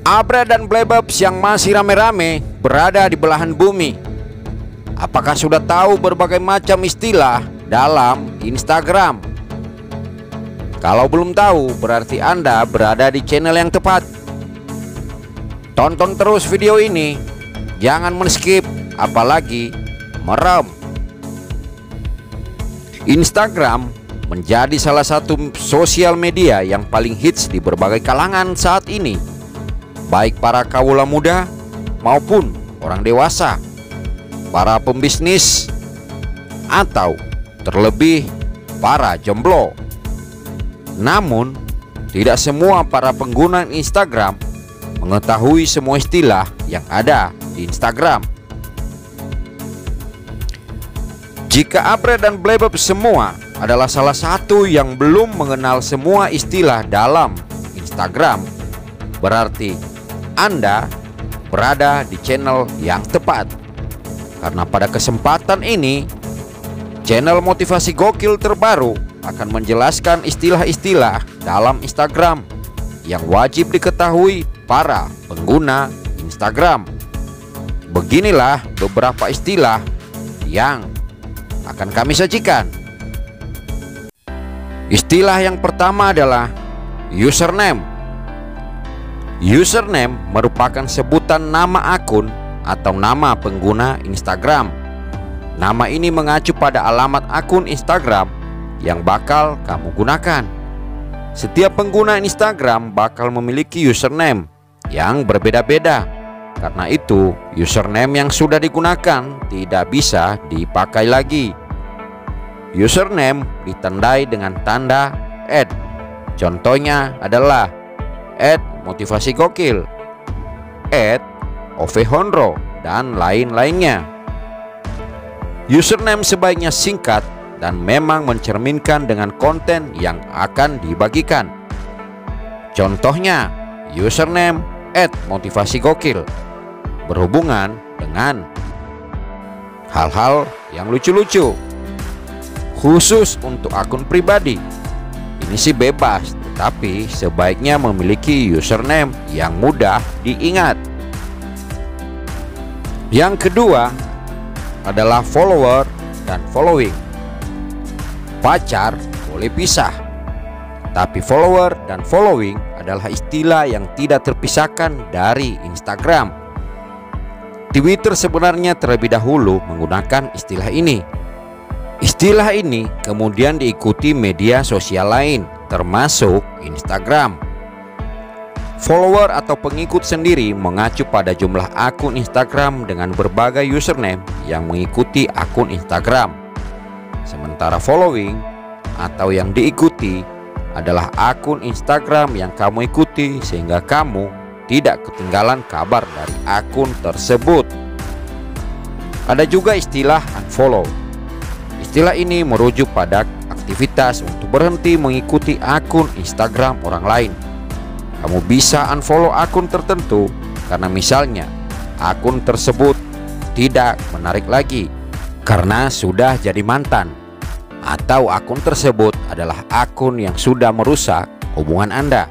Abra dan Playbabs yang masih rame-rame berada di belahan bumi. Apakah sudah tahu berbagai macam istilah dalam Instagram? Kalau belum tahu, berarti Anda berada di channel yang tepat. Tonton terus video ini, jangan men-skip, apalagi merem. Instagram menjadi salah satu sosial media yang paling hits di berbagai kalangan saat ini, baik para kawula muda maupun orang dewasa, para pembisnis, atau terlebih para jomblo. Namun, tidak semua para pengguna Instagram mengetahui semua istilah yang ada di Instagram. Jika Abra dan Playbabs semua adalah salah satu yang belum mengenal semua istilah dalam Instagram, berarti Anda berada di channel yang tepat. Karena pada kesempatan ini, channel motivasi gokil terbaru akan menjelaskan istilah-istilah dalam Instagram yang wajib diketahui para pengguna Instagram. Beginilah beberapa istilah yang akan kami sajikan. Istilah yang pertama adalah username. Username merupakan sebutan nama akun atau nama pengguna Instagram. Nama ini mengacu pada alamat akun Instagram yang bakal kamu gunakan. Setiap pengguna Instagram bakal memiliki username yang berbeda-beda. Karena itu, username yang sudah digunakan tidak bisa dipakai lagi. Username ditandai dengan tanda @ Contohnya adalah @motivasi-gokil, @ovehonro, dan lain-lainnya. Username sebaiknya singkat dan memang mencerminkan dengan konten yang akan dibagikan. Contohnya, username @motivasi-gokil berhubungan dengan hal-hal yang lucu-lucu. Khusus untuk akun pribadi, ini sih bebas, tetapi sebaiknya memiliki username yang mudah diingat. Yang kedua adalah follower dan following. Pacar boleh pisah, tapi follower dan following adalah istilah yang tidak terpisahkan dari Instagram. Twitter sebenarnya terlebih dahulu menggunakan istilah ini. Istilah ini kemudian diikuti media sosial lain, termasuk Instagram. Follower atau pengikut sendiri mengacu pada jumlah akun Instagram dengan berbagai username yang mengikuti akun Instagram. Sementara following atau yang diikuti adalah akun Instagram yang kamu ikuti, sehingga kamu tidak ketinggalan kabar dari akun tersebut. Ada juga istilah unfollow. Istilah ini merujuk pada aktivitas untuk berhenti mengikuti akun Instagram orang lain. Kamu bisa unfollow akun tertentu karena misalnya akun tersebut tidak menarik lagi karena sudah jadi mantan, atau akun tersebut adalah akun yang sudah merusak hubungan Anda.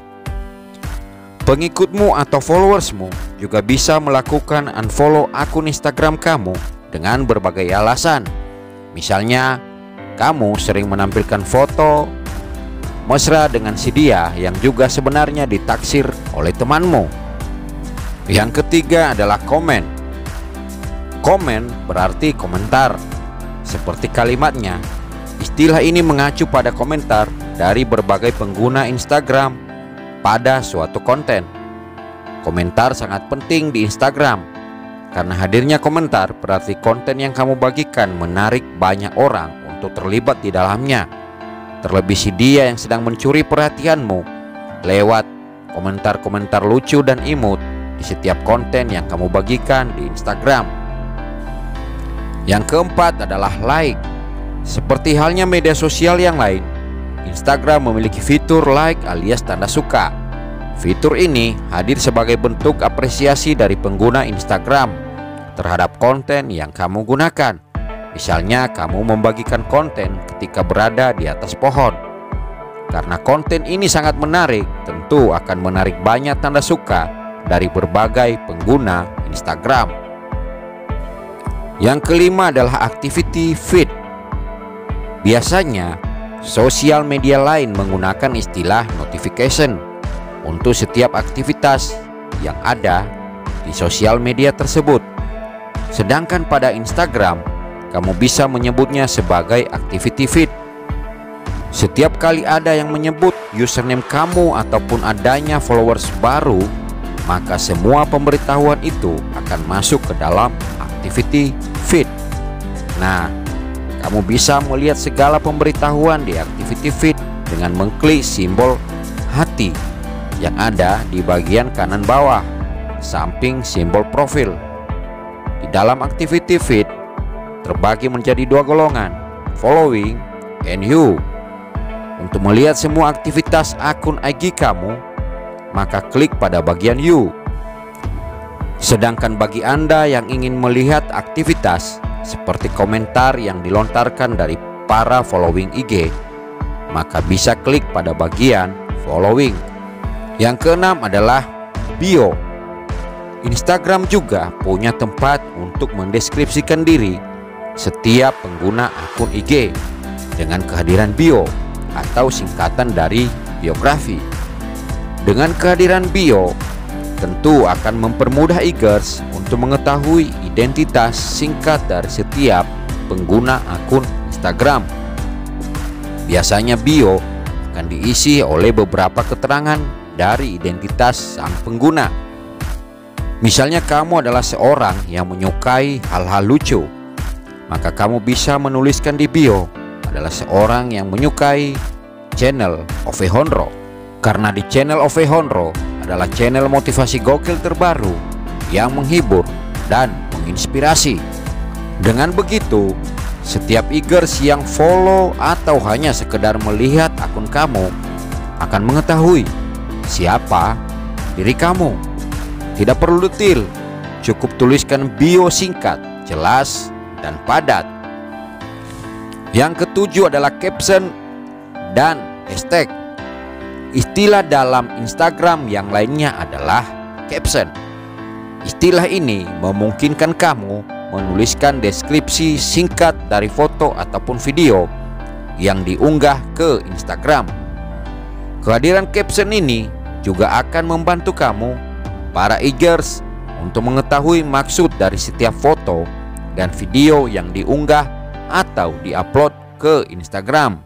Pengikutmu atau followersmu juga bisa melakukan unfollow akun Instagram kamu dengan berbagai alasan. Misalnya, kamu sering menampilkan foto mesra dengan si dia yang juga sebenarnya ditaksir oleh temanmu. Yang ketiga adalah komen. Komen berarti komentar. Seperti kalimatnya, istilah ini mengacu pada komentar dari berbagai pengguna Instagram pada suatu konten. Komentar sangat penting di Instagram. Karena hadirnya komentar berarti konten yang kamu bagikan menarik banyak orang untuk terlibat di dalamnya. Terlebih si dia yang sedang mencuri perhatianmu lewat komentar-komentar lucu dan imut di setiap konten yang kamu bagikan di Instagram. Yang keempat adalah like. Seperti halnya media sosial yang lain, Instagram memiliki fitur like alias tanda suka. Fitur ini hadir sebagai bentuk apresiasi dari pengguna Instagram terhadap konten yang kamu gunakan. Misalnya kamu membagikan konten ketika berada di atas pohon. Karena konten ini sangat menarik, tentu akan menarik banyak tanda suka dari berbagai pengguna Instagram. Yang kelima adalah activity feed. Biasanya sosial media lain menggunakan istilah notification untuk setiap aktivitas yang ada di sosial media tersebut. Sedangkan pada Instagram, kamu bisa menyebutnya sebagai activity feed. Setiap kali ada yang menyebut username kamu ataupun adanya followers baru, maka semua pemberitahuan itu akan masuk ke dalam activity feed. Nah, kamu bisa melihat segala pemberitahuan di activity feed dengan mengklik simbol hati yang ada di bagian kanan bawah, samping simbol profil. Di dalam activity feed terbagi menjadi dua golongan, following and you. Untuk melihat semua aktivitas akun IG kamu, maka klik pada bagian you. Sedangkan bagi Anda yang ingin melihat aktivitas seperti komentar yang dilontarkan dari para following IG, maka bisa klik pada bagian following. Yang keenam adalah bio. Instagram juga punya tempat untuk mendeskripsikan diri setiap pengguna akun IG dengan kehadiran bio atau singkatan dari biografi. Dengan kehadiran bio, tentu akan mempermudah eagers untuk mengetahui identitas singkat dari setiap pengguna akun Instagram. Biasanya bio akan diisi oleh beberapa keterangan dari identitas sang pengguna. Misalnya kamu adalah seorang yang menyukai hal-hal lucu, maka kamu bisa menuliskan di bio adalah seorang yang menyukai channel Ove Honro. Karena di channel Ove Honro adalah channel motivasi gokil terbaru yang menghibur dan menginspirasi. Dengan begitu, setiap eagers yang follow atau hanya sekedar melihat akun kamu akan mengetahui siapa diri kamu. Tidak perlu detail, cukup tuliskan bio singkat, jelas, dan padat. Yang ketujuh adalah caption dan hashtag. Istilah dalam Instagram yang lainnya adalah caption. Istilah ini memungkinkan kamu menuliskan deskripsi singkat dari foto ataupun video yang diunggah ke Instagram. Kehadiran caption ini juga akan membantu kamu, para eagers, untuk mengetahui maksud dari setiap foto dan video yang diunggah atau diupload ke Instagram.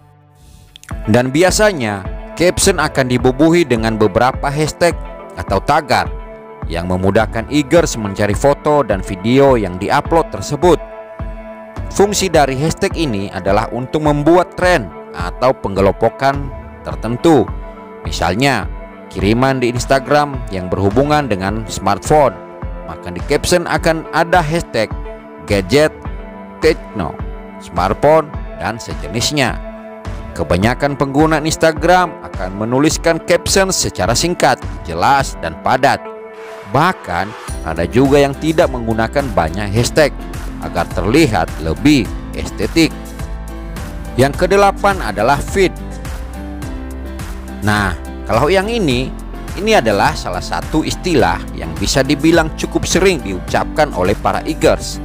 Dan biasanya caption akan dibubuhi dengan beberapa hashtag atau tagar yang memudahkan eagers mencari foto dan video yang diupload tersebut. Fungsi dari hashtag ini adalah untuk membuat tren atau penggelompokan tertentu. Misalnya kiriman di Instagram yang berhubungan dengan smartphone, maka di caption akan ada hashtag gadget, techno, smartphone, dan sejenisnya. Kebanyakan pengguna Instagram akan menuliskan caption secara singkat, jelas, dan padat. Bahkan ada juga yang tidak menggunakan banyak hashtag agar terlihat lebih estetik. Yang kedelapan adalah feed. Nah, kalau yang ini adalah salah satu istilah yang bisa dibilang cukup sering diucapkan oleh para eagers.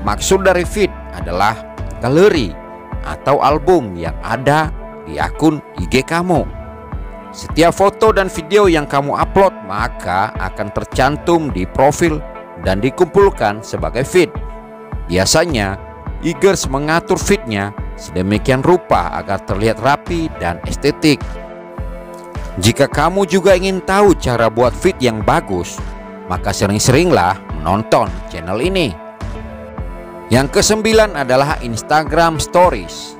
Maksud dari feed adalah galeri atau album yang ada di akun IG kamu. Setiap foto dan video yang kamu upload maka akan tercantum di profil dan dikumpulkan sebagai feed. Biasanya eagers mengatur feednya sedemikian rupa agar terlihat rapi dan estetik. Jika kamu juga ingin tahu cara buat feed yang bagus, maka sering-seringlah menonton channel ini. Yang kesembilan adalah Instagram Stories.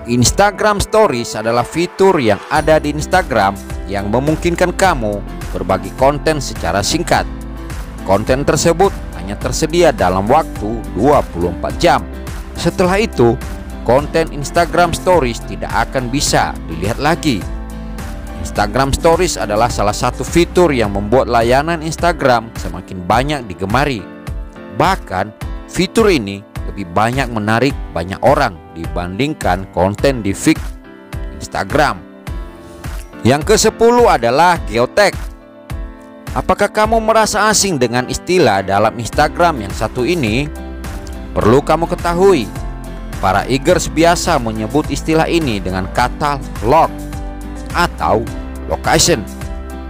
Instagram Stories adalah fitur yang ada di Instagram yang memungkinkan kamu berbagi konten secara singkat. Konten tersebut hanya tersedia dalam waktu 24 jam. Setelah itu, konten Instagram Stories tidak akan bisa dilihat lagi. Instagram Stories adalah salah satu fitur yang membuat layanan Instagram semakin banyak digemari. Bahkan, fitur ini lebih banyak menarik banyak orang dibandingkan konten di feed Instagram. Yang ke-10 adalah geotag. Apakah kamu merasa asing dengan istilah dalam Instagram yang satu ini? Perlu kamu ketahui, para eagers biasa menyebut istilah ini dengan kata log atau location.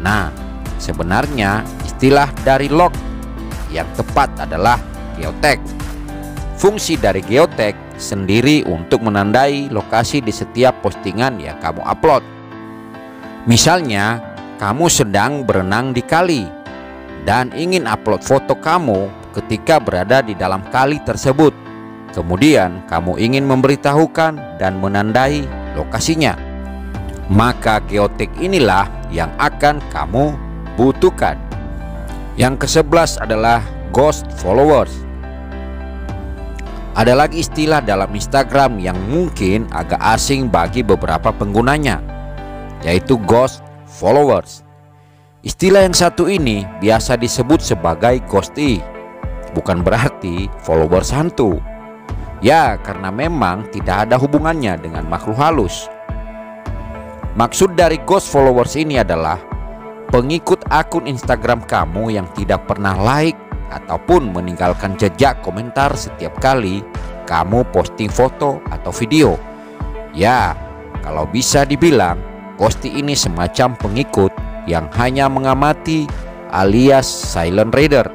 Nah, sebenarnya istilah dari log yang tepat adalah geotag. Fungsi dari geotag sendiri untuk menandai lokasi di setiap postingan yang kamu upload. Misalnya, kamu sedang berenang di kali dan ingin upload foto kamu ketika berada di dalam kali tersebut. Kemudian kamu ingin memberitahukan dan menandai lokasinya. Maka geotag inilah yang akan kamu butuhkan. Yang ke-11 adalah ghost followers. Ada lagi istilah dalam Instagram yang mungkin agak asing bagi beberapa penggunanya, yaitu ghost followers. Istilah yang satu ini biasa disebut sebagai ghosty. Bukan berarti followers hantu. Ya, karena memang tidak ada hubungannya dengan makhluk halus. Maksud dari ghost followers ini adalah pengikut akun Instagram kamu yang tidak pernah like ataupun meninggalkan jejak komentar setiap kali kamu posting foto atau video. Ya, kalau bisa dibilang, ghosty ini semacam pengikut yang hanya mengamati alias silent reader.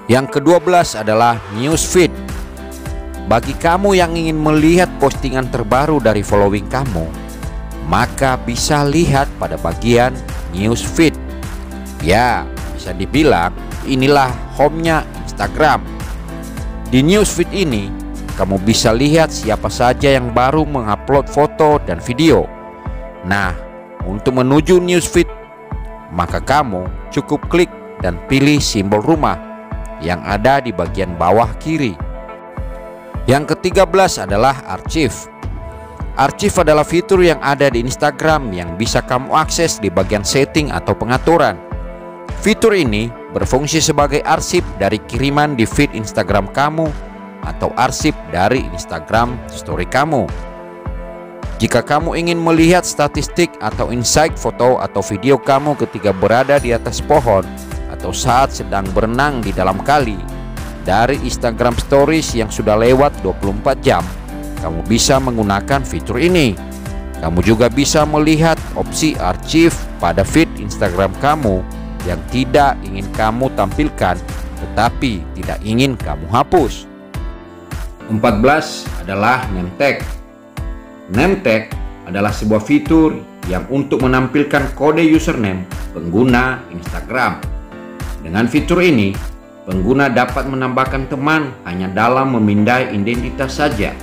Yang ke-12 adalah newsfeed. Bagi kamu yang ingin melihat postingan terbaru dari following kamu, maka bisa lihat pada bagian newsfeed. Ya, bisa dibilang inilah home-nya Instagram. Di newsfeed ini, kamu bisa lihat siapa saja yang baru mengupload foto dan video. Nah, untuk menuju newsfeed, maka kamu cukup klik dan pilih simbol rumah yang ada di bagian bawah kiri. Yang ke-13 adalah archive. Archive adalah fitur yang ada di Instagram yang bisa kamu akses di bagian setting atau pengaturan. Fitur ini berfungsi sebagai arsip dari kiriman di feed Instagram kamu atau arsip dari Instagram story kamu. Jika kamu ingin melihat statistik atau insight foto atau video kamu ketika berada di atas pohon atau saat sedang berenang di dalam kali dari Instagram Stories yang sudah lewat 24 jam, kamu bisa menggunakan fitur ini. Kamu juga bisa melihat opsi archive pada feed Instagram kamu yang tidak ingin kamu tampilkan tetapi tidak ingin kamu hapus. 14 adalah name tag. Name tag adalah sebuah fitur yang untuk menampilkan kode username pengguna Instagram. Dengan fitur ini, pengguna dapat menambahkan teman hanya dalam memindai identitas saja,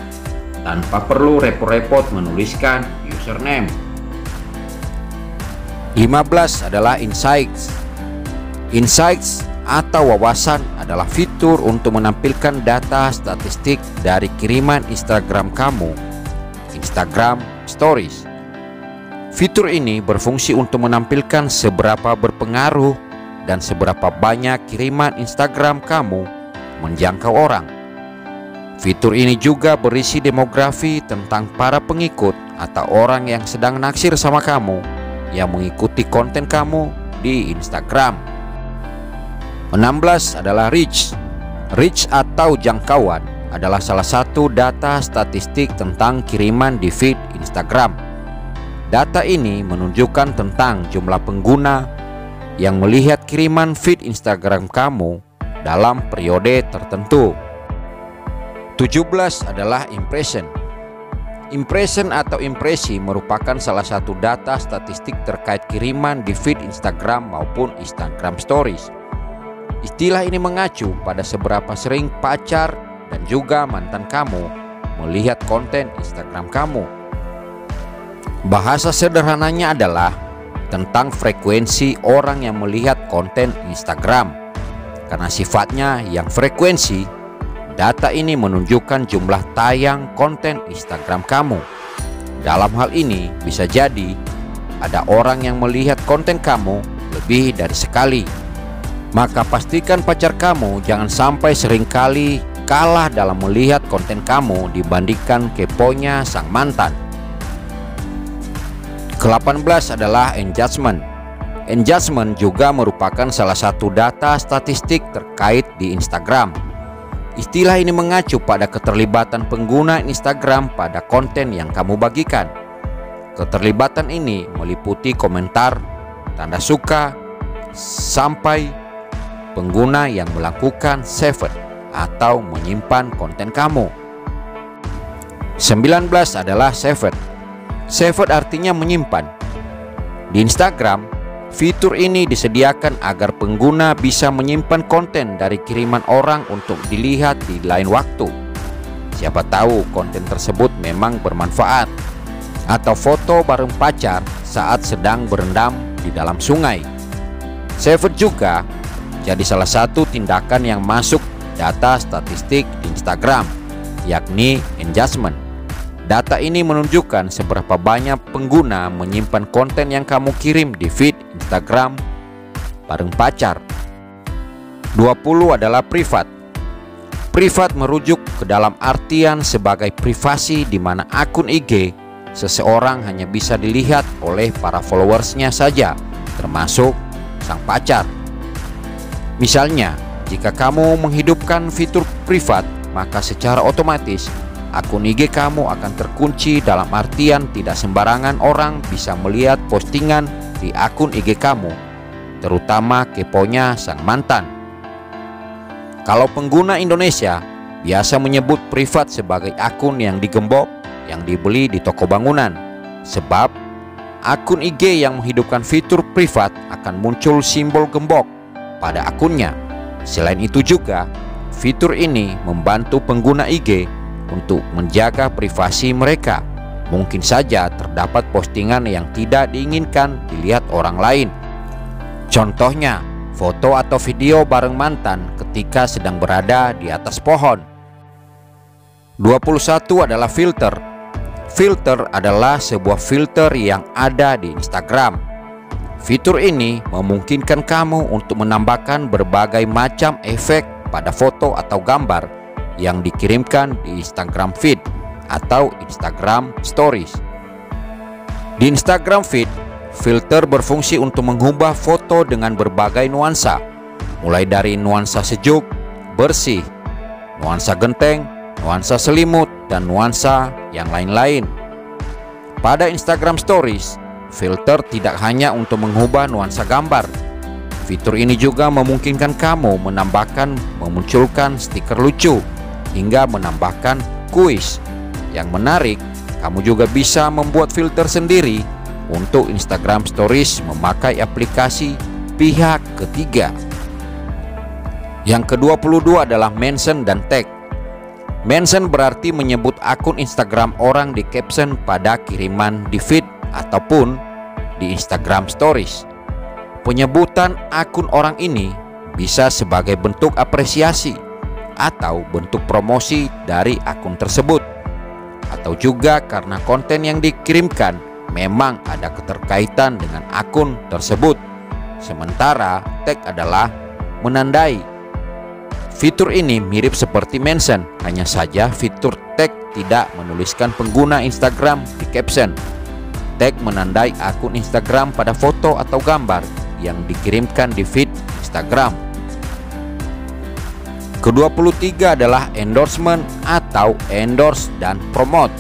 tanpa perlu repot-repot menuliskan username. 15 adalah insights. Insights atau wawasan adalah fitur untuk menampilkan data statistik dari kiriman Instagram kamu, Instagram Stories. Fitur ini berfungsi untuk menampilkan seberapa berpengaruh dan seberapa banyak kiriman Instagram kamu menjangkau orang. Fitur ini juga berisi demografi tentang para pengikut atau orang yang sedang naksir sama kamu yang mengikuti konten kamu di Instagram. 16 adalah reach. Reach atau jangkauan adalah salah satu data statistik tentang kiriman di feed Instagram. Data ini menunjukkan tentang jumlah pengguna yang melihat kiriman feed Instagram kamu dalam periode tertentu. 17 adalah impression. Impression atau impresi merupakan salah satu data statistik terkait kiriman di feed Instagram maupun Instagram Stories. Istilah ini mengacu pada seberapa sering pacar dan juga mantan kamu melihat konten Instagram kamu. Bahasa sederhananya adalah tentang frekuensi orang yang melihat konten Instagram. Karena sifatnya yang frekuensi, data ini menunjukkan jumlah tayang konten Instagram kamu. Dalam hal ini bisa jadi ada orang yang melihat konten kamu lebih dari sekali. Maka pastikan pacar kamu jangan sampai seringkali kalah dalam melihat konten kamu dibandingkan keponya sang mantan. Ke-18 adalah engagement. Engagement juga merupakan salah satu data statistik terkait di Instagram. Istilah ini mengacu pada keterlibatan pengguna Instagram pada konten yang kamu bagikan. Keterlibatan ini meliputi komentar, tanda suka, sampai pengguna yang melakukan saved atau menyimpan konten kamu. 19 adalah saved. Saved artinya menyimpan. Di Instagram, fitur ini disediakan agar pengguna bisa menyimpan konten dari kiriman orang untuk dilihat di lain waktu. Siapa tahu konten tersebut memang bermanfaat, atau foto bareng pacar saat sedang berendam di dalam sungai. Saved juga jadi salah satu tindakan yang masuk data statistik di Instagram, yakni engagement. Data ini menunjukkan seberapa banyak pengguna menyimpan konten yang kamu kirim di feed Instagram bareng pacar. 20 adalah privat. Privat merujuk ke dalam artian sebagai privasi di mana akun IG seseorang hanya bisa dilihat oleh para followersnya saja, termasuk sang pacar. Misalnya, jika kamu menghidupkan fitur privat, maka secara otomatis akun IG kamu akan terkunci, dalam artian tidak sembarangan orang bisa melihat postingan di akun IG kamu, terutama keponya sang mantan. Kalau pengguna Indonesia biasa menyebut privat sebagai akun yang digembok, yang dibeli di toko bangunan, sebab akun IG yang menghidupkan fitur privat akan muncul simbol gembok pada akunnya. Selain itu juga, fitur ini membantu pengguna IG untuk menjaga privasi mereka. Mungkin saja terdapat postingan yang tidak diinginkan dilihat orang lain. Contohnya, foto atau video bareng mantan ketika sedang berada di atas pohon. 21 adalah filter. Filter adalah sebuah filter yang ada di Instagram. Fitur ini memungkinkan kamu untuk menambahkan berbagai macam efek pada foto atau gambar yang dikirimkan di Instagram feed atau Instagram stories. Di Instagram feed, filter berfungsi untuk mengubah foto dengan berbagai nuansa, mulai dari nuansa sejuk, bersih, nuansa genteng, nuansa selimut, dan nuansa yang lain-lain. Pada Instagram stories, filter tidak hanya untuk mengubah nuansa gambar. Fitur ini juga memungkinkan kamu memunculkan stiker lucu, hingga menambahkan kuis. Yang menarik, kamu juga bisa membuat filter sendiri untuk Instagram Stories memakai aplikasi pihak ketiga. Yang ke-22 adalah mention dan tag. Mention berarti menyebut akun Instagram orang di caption pada kiriman di feed ataupun di Instagram Stories. Penyebutan akun orang ini bisa sebagai bentuk apresiasi atau bentuk promosi dari akun tersebut, atau juga karena konten yang dikirimkan memang ada keterkaitan dengan akun tersebut. Sementara tag adalah menandai. Fitur ini mirip seperti mention, hanya saja fitur tag tidak menuliskan pengguna Instagram di caption. Tag menandai akun Instagram pada foto atau gambar yang dikirimkan di feed Instagram. Ke-23 adalah endorsement atau endorse dan promote.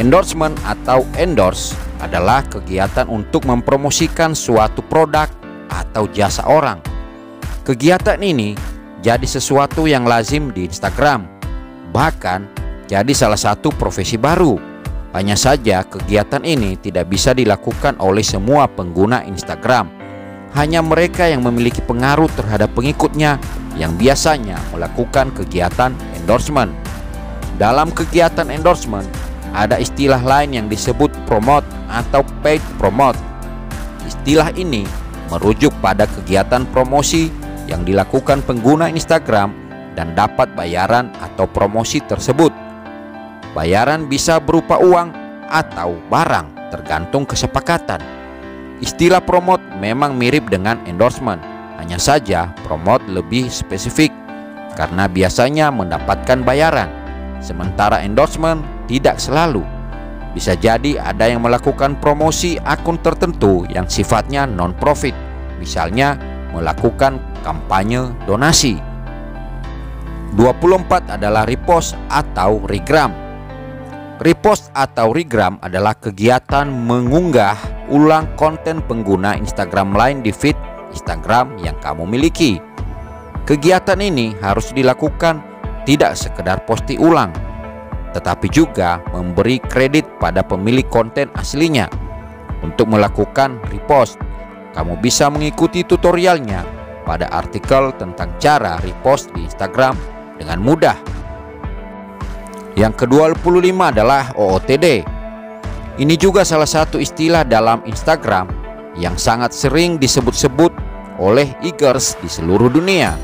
Endorsement atau endorse adalah kegiatan untuk mempromosikan suatu produk atau jasa orang. Kegiatan ini jadi sesuatu yang lazim di Instagram, bahkan jadi salah satu profesi baru. Hanya saja kegiatan ini tidak bisa dilakukan oleh semua pengguna Instagram. Hanya mereka yang memiliki pengaruh terhadap pengikutnya yang biasanya melakukan kegiatan endorsement. Dalam kegiatan endorsement, ada istilah lain yang disebut promote atau paid promote. Istilah ini merujuk pada kegiatan promosi yang dilakukan pengguna Instagram dan dapat bayaran atau promosi tersebut. Bayaran bisa berupa uang atau barang, tergantung kesepakatan. Istilah promote memang mirip dengan endorsement, hanya saja promote lebih spesifik karena biasanya mendapatkan bayaran, sementara endorsement tidak selalu. bisa jadi ada yang melakukan promosi akun tertentu yang sifatnya non-profit, misalnya melakukan kampanye donasi. 24 adalah repost atau regram. Repost atau regram adalah kegiatan mengunggah ulang konten pengguna Instagram lain di feed Instagram yang kamu miliki. Kegiatan ini harus dilakukan tidak sekedar posting ulang, tetapi juga memberi kredit pada pemilik konten aslinya. Untuk melakukan repost, kamu bisa mengikuti tutorialnya pada artikel tentang cara repost di Instagram dengan mudah. Yang ke-25 adalah OOTD. Ini juga salah satu istilah dalam Instagram yang sangat sering disebut-sebut oleh e-girls di seluruh dunia.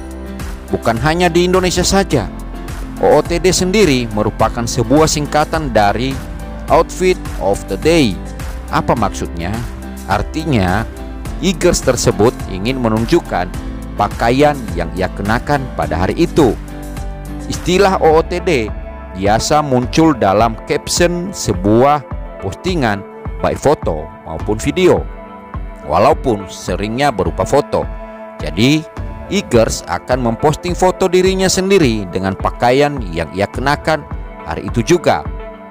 Bukan hanya di Indonesia saja. OOTD sendiri merupakan sebuah singkatan dari Outfit of the Day. Apa maksudnya? Artinya, e-girls tersebut ingin menunjukkan pakaian yang ia kenakan pada hari itu. Istilah OOTD biasa muncul dalam caption sebuah postingan, baik foto maupun video, walaupun seringnya berupa foto. Jadi, e-girls akan memposting foto dirinya sendiri dengan pakaian yang ia kenakan hari itu juga.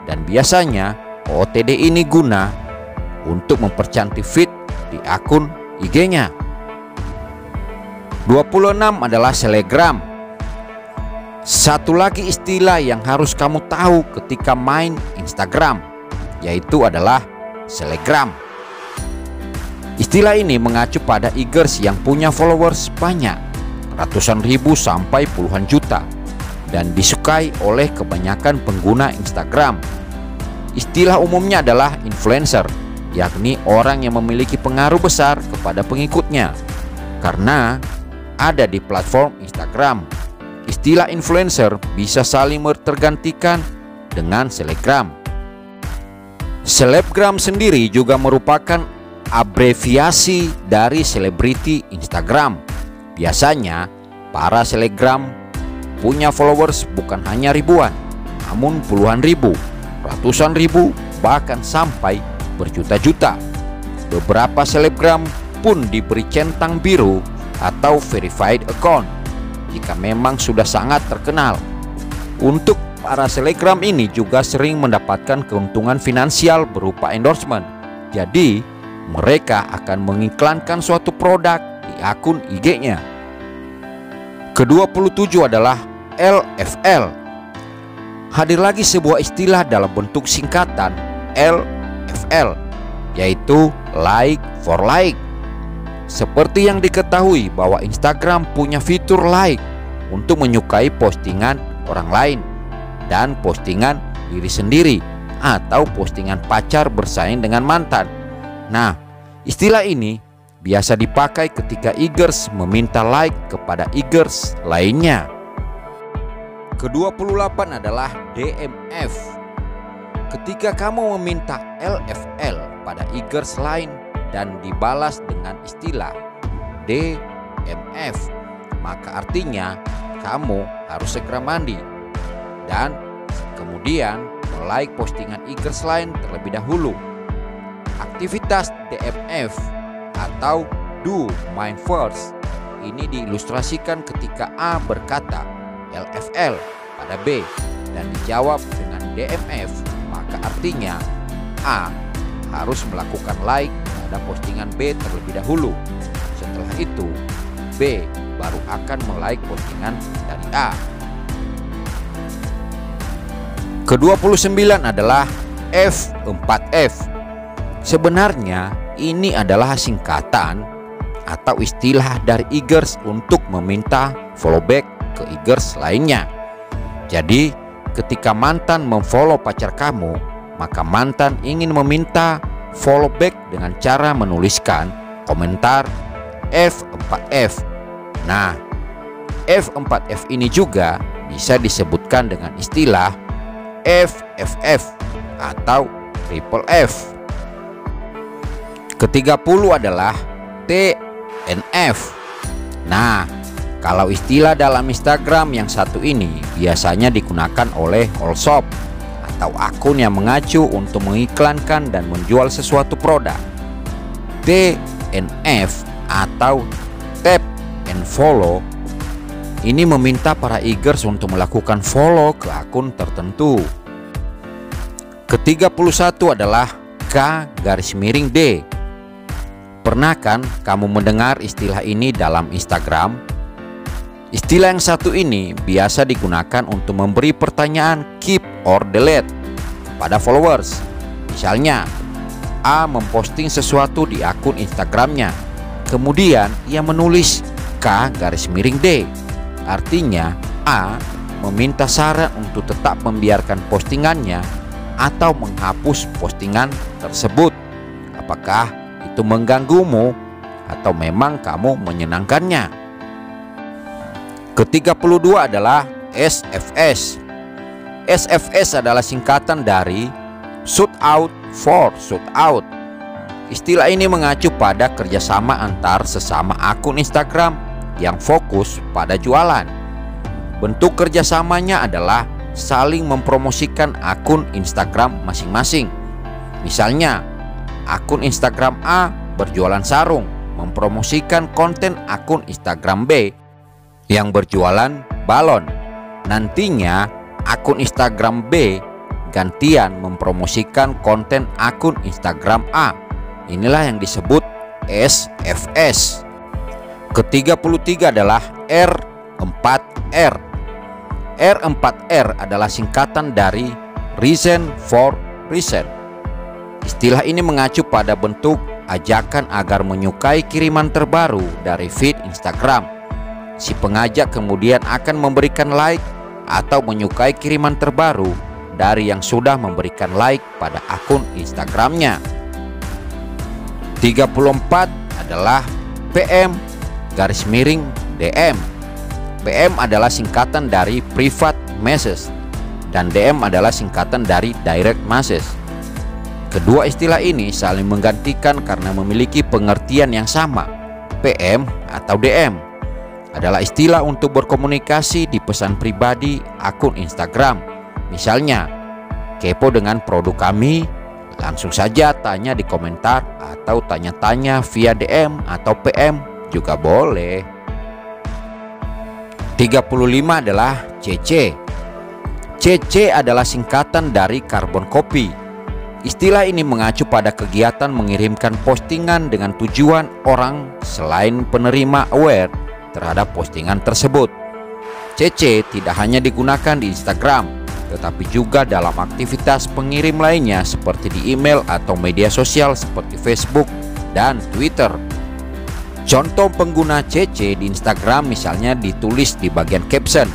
Dan biasanya OOTD ini guna untuk mempercantik feed di akun IG-nya. 26 adalah selegram. Satu lagi istilah yang harus kamu tahu ketika main Instagram, yaitu adalah selegram. Istilah ini mengacu pada e-girls yang punya followers banyak, ratusan ribu sampai puluhan juta, dan disukai oleh kebanyakan pengguna Instagram. Istilah umumnya adalah influencer, yakni orang yang memiliki pengaruh besar kepada pengikutnya. Karena ada di platform Instagram, istilah influencer bisa saling tergantikan dengan selebgram. Selebgram sendiri juga merupakan abreviasi dari selebriti Instagram. Biasanya para selebgram punya followers bukan hanya ribuan, namun puluhan ribu, ratusan ribu, bahkan sampai berjuta-juta. Beberapa selebgram pun diberi centang biru atau verified account jika memang sudah sangat terkenal. Untuk para selebgram ini juga sering mendapatkan keuntungan finansial berupa endorsement. Jadi mereka akan mengiklankan suatu produk di akun IG-nya. Ke-27 adalah LFL. Hadir lagi sebuah istilah dalam bentuk singkatan LFL, yaitu like for like. Seperti yang diketahui bahwa Instagram punya fitur like untuk menyukai postingan orang lain dan postingan diri sendiri atau postingan pacar bersaing dengan mantan. Nah, istilah ini biasa dipakai ketika e-girls meminta like kepada e-girls lainnya. Ke-28 adalah DMF. Ketika kamu meminta LFL pada e-girls lain dan dibalas dengan istilah DMF, maka artinya kamu harus segera mandi dan kemudian like postingan e-girls lain terlebih dahulu. Aktivitas DMF atau do mine first ini diilustrasikan ketika A berkata LFL pada B dan dijawab dengan DMF, maka artinya A harus melakukan like pada postingan B terlebih dahulu. Setelah itu B baru akan melike postingan dari A. Ke-29 adalah F4F. Sebenarnya ini adalah singkatan atau istilah dari e-girls untuk meminta follow back ke e-girls lainnya. Jadi ketika mantan memfollow pacar kamu, maka mantan ingin meminta follow back dengan cara menuliskan komentar F4F. Nah, F4F ini juga bisa disebutkan dengan istilah FFF atau triple F. Ke-30 adalah TNF. Nah, kalau istilah dalam Instagram yang satu ini biasanya digunakan oleh all shop atau akun yang mengacu untuk mengiklankan dan menjual sesuatu produk. TNF atau Tap and Follow ini meminta para eagers untuk melakukan follow ke akun tertentu. Ke-31 adalah K_D. Pernah kan kamu mendengar istilah ini dalam Instagram? Istilah yang satu ini biasa digunakan untuk memberi pertanyaan keep or delete kepada followers. Misalnya, A memposting sesuatu di akun Instagramnya, kemudian ia menulis K_D. Artinya A meminta saran untuk tetap membiarkan postingannya atau menghapus postingan tersebut. Apakah itu mengganggumu atau memang kamu menyenangkannya? Ke-32 adalah SFS. SFS adalah singkatan dari Shout Out for Shout Out. Istilah ini mengacu pada kerjasama antar sesama akun Instagram yang fokus pada jualan. Bentuk kerjasamanya adalah saling mempromosikan akun Instagram masing-masing. Misalnya, akun Instagram A berjualan sarung mempromosikan konten akun Instagram B yang berjualan balon. Nantinya akun Instagram B gantian mempromosikan konten akun Instagram A. Inilah yang disebut SFS. Ke-33 adalah R4R. R4R adalah singkatan dari Reason for Reason. Istilah ini mengacu pada bentuk ajakan agar menyukai kiriman terbaru dari feed Instagram. Si pengajak kemudian akan memberikan like atau menyukai kiriman terbaru dari yang sudah memberikan like pada akun Instagramnya. 34 adalah PM_DM. PM adalah singkatan dari Private Message dan DM adalah singkatan dari Direct Message. Kedua istilah ini saling menggantikan karena memiliki pengertian yang sama. PM atau DM adalah istilah untuk berkomunikasi di pesan pribadi akun Instagram. Misalnya, kepo dengan produk kami? Langsung saja tanya di komentar atau tanya-tanya via DM atau PM juga boleh. 35 adalah CC. CC adalah singkatan dari Carbon Copy. Istilah ini mengacu pada kegiatan mengirimkan postingan dengan tujuan orang selain penerima aware terhadap postingan tersebut. CC tidak hanya digunakan di Instagram, tetapi juga dalam aktivitas pengirim lainnya seperti di email atau media sosial seperti Facebook dan Twitter. Contoh pengguna CC di Instagram misalnya ditulis di bagian caption.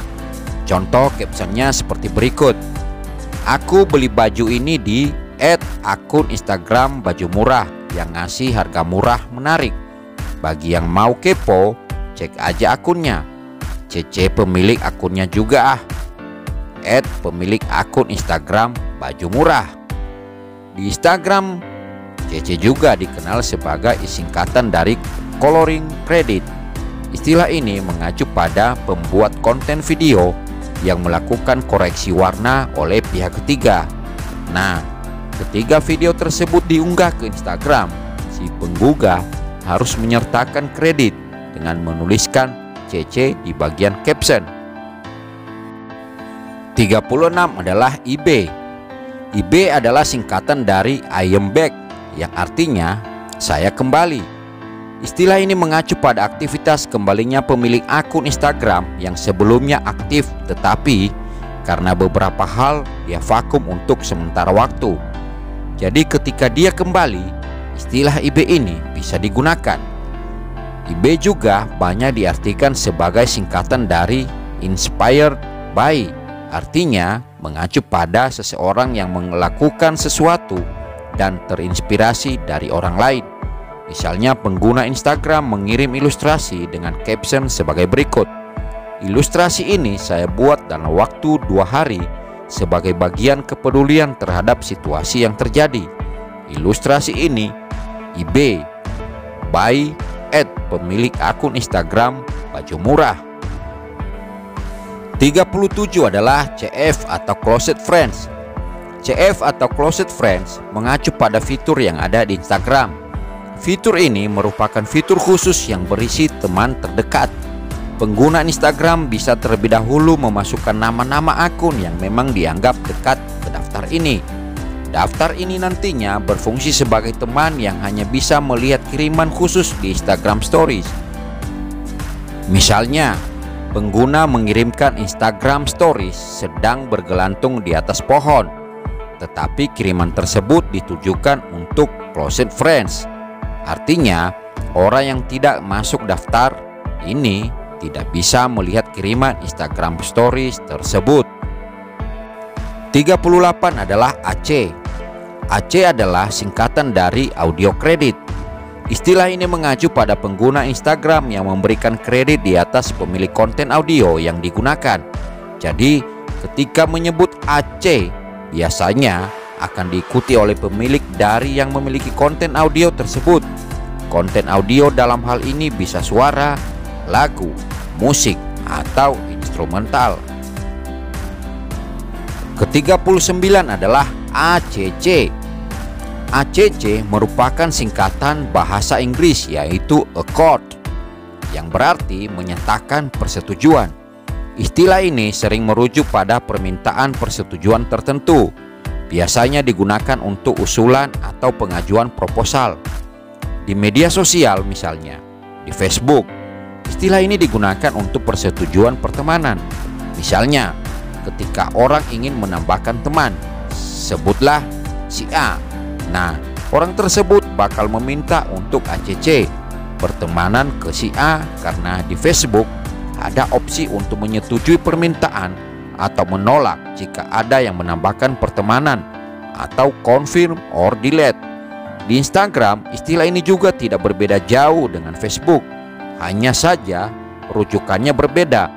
Contoh captionnya seperti berikut: aku beli baju ini di @akun Instagram baju murah yang ngasih harga murah menarik. Bagi yang mau kepo, cek aja akunnya. CC pemilik akunnya juga @pemilik akun Instagram baju murah. Di Instagram, CC juga dikenal sebagai singkatan dari Coloring Credit. Istilah ini mengacu pada pembuat konten video yang melakukan koreksi warna oleh pihak ketiga. Nah, ketika video tersebut diunggah ke Instagram, si penggugah harus menyertakan kredit dengan menuliskan CC di bagian caption. 36 adalah IB. IB adalah singkatan dari I am back, yang artinya saya kembali. Istilah ini mengacu pada aktivitas kembalinya pemilik akun Instagram yang sebelumnya aktif, tetapi karena beberapa hal dia vakum untuk sementara waktu. Jadi ketika dia kembali, istilah IB ini bisa digunakan. IB juga banyak diartikan sebagai singkatan dari Inspired by, artinya mengacu pada seseorang yang melakukan sesuatu dan terinspirasi dari orang lain. Misalnya pengguna Instagram mengirim ilustrasi dengan caption sebagai berikut: ilustrasi ini saya buat dalam waktu 2 hari sebagai bagian kepedulian terhadap situasi yang terjadi. Ilustrasi ini IB by @pemilik akun Instagram baju murah. 37 adalah CF atau Closed Friends. CF atau Closed Friends mengacu pada fitur yang ada di Instagram. Fitur ini merupakan fitur khusus yang berisi teman terdekat. Pengguna Instagram bisa terlebih dahulu memasukkan nama-nama akun yang memang dianggap dekat ke daftar ini. Daftar ini nantinya berfungsi sebagai teman yang hanya bisa melihat kiriman khusus di Instagram Stories. Misalnya, pengguna mengirimkan Instagram Stories sedang bergelantung di atas pohon, tetapi kiriman tersebut ditujukan untuk closed friends. Artinya, orang yang tidak masuk daftar ini tidak bisa melihat kiriman Instagram Stories tersebut. 38 adalah AC. AC adalah singkatan dari audio kredit. Istilah ini mengacu pada pengguna Instagram yang memberikan kredit di atas pemilik konten audio yang digunakan. Jadi, ketika menyebut AC, biasanya akan diikuti oleh pemilik dari yang memiliki konten audio tersebut. Konten audio dalam hal ini bisa suara, lagu, musik, atau instrumental. Ke-39 adalah ACC. ACC merupakan singkatan bahasa Inggris yaitu accord, yang berarti menyatakan persetujuan. Istilah ini sering merujuk pada permintaan persetujuan tertentu. Biasanya digunakan untuk usulan atau pengajuan proposal. Di media sosial misalnya, di Facebook, istilah ini digunakan untuk persetujuan pertemanan. Misalnya, ketika orang ingin menambahkan teman, sebutlah si A. Nah, orang tersebut bakal meminta untuk ACC pertemanan ke si A karena di Facebook ada opsi untuk menyetujui permintaan atau menolak jika ada yang menambahkan pertemanan atau confirm or delete. Di Instagram, istilah ini juga tidak berbeda jauh dengan Facebook. Hanya saja rujukannya berbeda.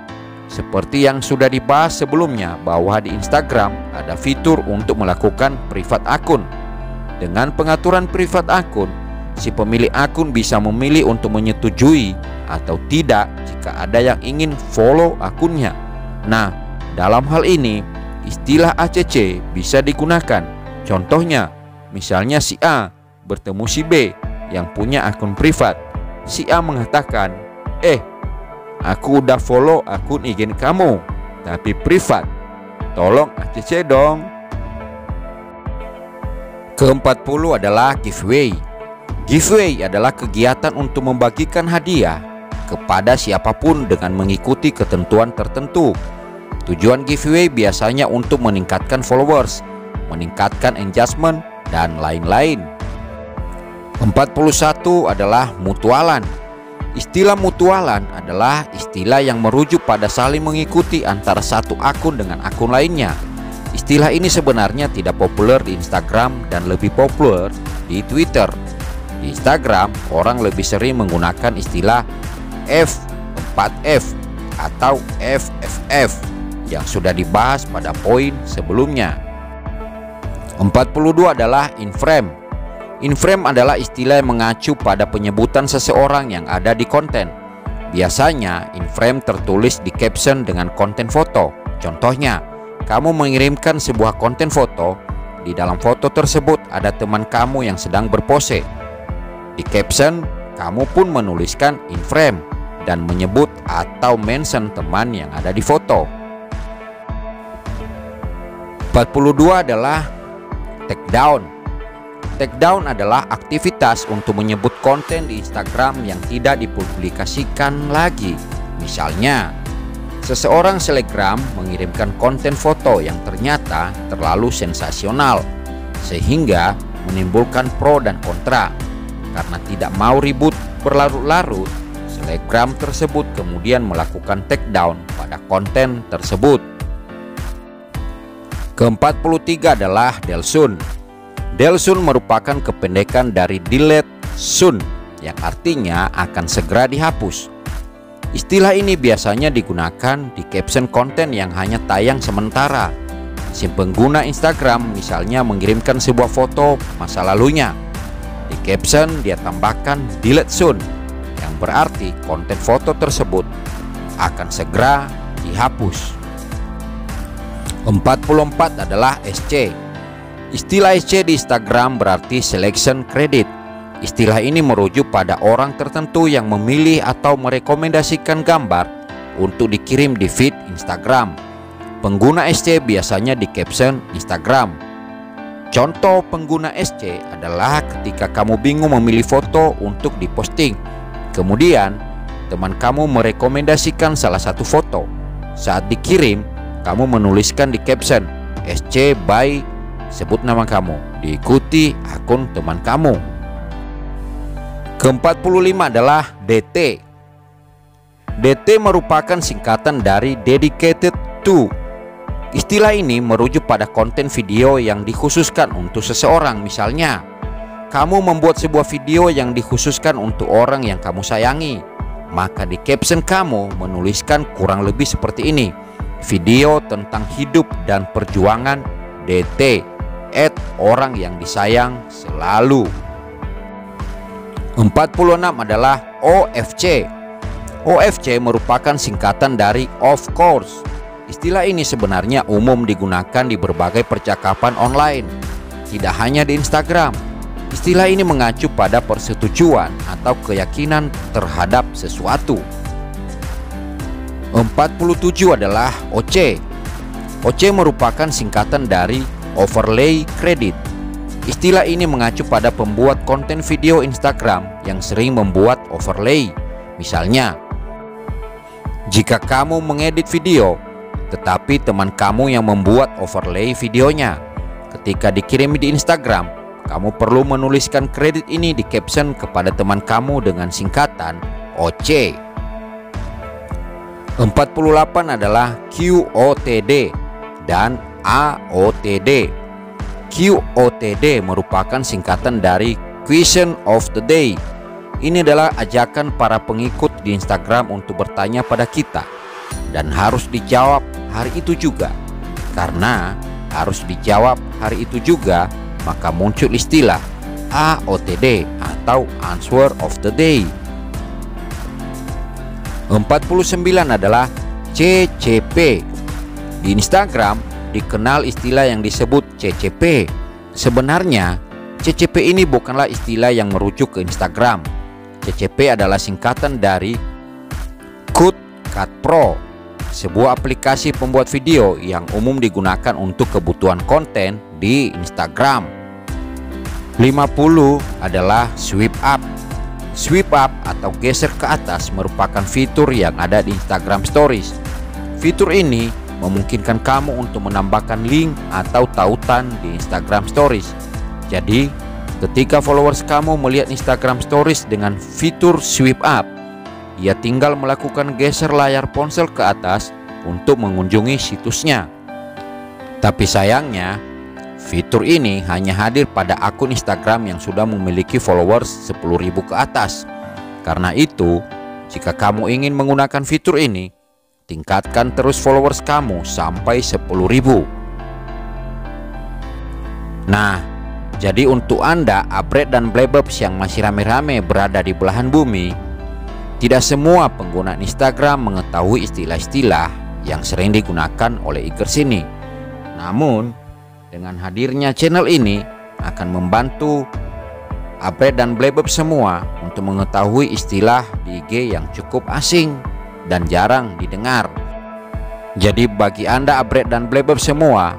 Seperti yang sudah dibahas sebelumnya bahwa di Instagram ada fitur untuk melakukan private akun. Dengan pengaturan private akun, si pemilik akun bisa memilih untuk menyetujui atau tidak jika ada yang ingin follow akunnya. Nah, dalam hal ini, istilah ACC bisa digunakan. Contohnya, misalnya si A bertemu si B yang punya akun privat. Si A mengatakan, aku udah follow akun IG kamu, tapi privat. Tolong ACC dong. Ke-40 adalah giveaway. Giveaway adalah kegiatan untuk membagikan hadiah kepada siapapun dengan mengikuti ketentuan tertentu. Tujuan giveaway biasanya untuk meningkatkan followers, meningkatkan engagement, dan lain-lain. 41 adalah mutualan. Istilah mutualan adalah istilah yang merujuk pada saling mengikuti antara satu akun dengan akun lainnya. Istilah ini sebenarnya tidak populer di Instagram dan lebih populer di Twitter. Di Instagram, orang lebih sering menggunakan istilah F4F atau FFF yang sudah dibahas pada poin sebelumnya. 42 adalah in-frame. In-frame adalah istilah yang mengacu pada penyebutan seseorang yang ada di konten. Biasanya, in-frame tertulis di caption dengan konten foto. Contohnya, kamu mengirimkan sebuah konten foto. Di dalam foto tersebut ada teman kamu yang sedang berpose. Di caption, kamu pun menuliskan in-frame dan menyebut atau mention teman yang ada di foto. 42 adalah take down. Take down adalah aktivitas untuk menyebut konten di Instagram yang tidak dipublikasikan lagi. Misalnya, seseorang selebgram mengirimkan konten foto yang ternyata terlalu sensasional sehingga menimbulkan pro dan kontra. Karena tidak mau ribut berlarut-larut, selebgram tersebut kemudian melakukan take down pada konten tersebut. Ke-43 adalah delsoon. Delsoon merupakan kependekan dari delete soon yang artinya akan segera dihapus. Istilah ini biasanya digunakan di caption konten yang hanya tayang sementara. Si pengguna Instagram misalnya mengirimkan sebuah foto masa lalunya. Di caption dia tambahkan delete soon, yang berarti konten foto tersebut akan segera dihapus. 44 adalah SC. Istilah SC di Instagram berarti selection credit. Istilah ini merujuk pada orang tertentu yang memilih atau merekomendasikan gambar untuk dikirim di feed Instagram. Pengguna SC biasanya di caption Instagram. Contoh pengguna SC adalah ketika kamu bingung memilih foto untuk diposting. Kemudian teman kamu merekomendasikan salah satu foto. Saat dikirim, kamu menuliskan di caption SC by sebut nama kamu, diikuti akun teman kamu. Ke-45 adalah DT. DT merupakan singkatan dari dedicated to. Istilah ini merujuk pada konten video yang dikhususkan untuk seseorang. Misalnya, kamu membuat sebuah video yang dikhususkan untuk orang yang kamu sayangi, maka di caption kamu menuliskan kurang lebih seperti ini: video tentang hidup dan perjuangan DT orang yang disayang selalu. 46 adalah OFC. OFC merupakan singkatan dari of course. Istilah ini sebenarnya umum digunakan di berbagai percakapan online, tidak hanya di Instagram. Istilah ini mengacu pada persetujuan atau keyakinan terhadap sesuatu. 47 adalah OC. OC merupakan singkatan dari overlay credit. Istilah ini mengacu pada pembuat konten video Instagram yang sering membuat overlay. Misalnya, jika kamu mengedit video, tetapi teman kamu yang membuat overlay videonya, ketika dikirim di Instagram, kamu perlu menuliskan kredit ini di caption kepada teman kamu dengan singkatan OC. 48 adalah QOTD dan AOTD. QOTD merupakan singkatan dari Question of the Day. Ini adalah ajakan para pengikut di Instagram untuk bertanya pada kita, dan harus dijawab hari itu juga. Karena harus dijawab hari itu juga, maka muncul istilah AOTD atau Answer of the Day. 49 adalah CCP. Di Instagram dikenal istilah yang disebut CCP. Sebenarnya CCP ini bukanlah istilah yang merujuk ke Instagram. CCP adalah singkatan dari CutCut Pro, sebuah aplikasi pembuat video yang umum digunakan untuk kebutuhan konten di Instagram. 50 adalah swipe up. Swipe up atau geser ke atas merupakan fitur yang ada di Instagram Stories. Fitur ini memungkinkan kamu untuk menambahkan link atau tautan di Instagram Stories. Jadi, ketika followers kamu melihat Instagram Stories dengan fitur swipe up, ia tinggal melakukan geser layar ponsel ke atas untuk mengunjungi situsnya. Tapi sayangnya, fitur ini hanya hadir pada akun Instagram yang sudah memiliki followers 10.000 ke atas. Karena itu, jika kamu ingin menggunakan fitur ini, tingkatkan terus followers kamu sampai 10.000. Nah, jadi untuk Anda, Abred dan Blebebs yang masih rame-rame berada di belahan bumi, tidak semua pengguna Instagram mengetahui istilah-istilah yang sering digunakan oleh e-girls ini. Namun, dengan hadirnya channel ini akan membantu Abred dan Blebebs semua untuk mengetahui istilah di IG yang cukup asing dan jarang didengar. Jadi bagi Anda Abred dan Blebebs semua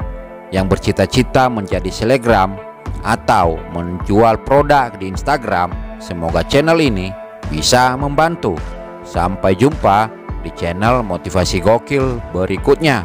yang bercita-cita menjadi selebgram atau menjual produk di Instagram, semoga channel ini bisa membantu. Sampai jumpa di channel Motivasi Gokil berikutnya.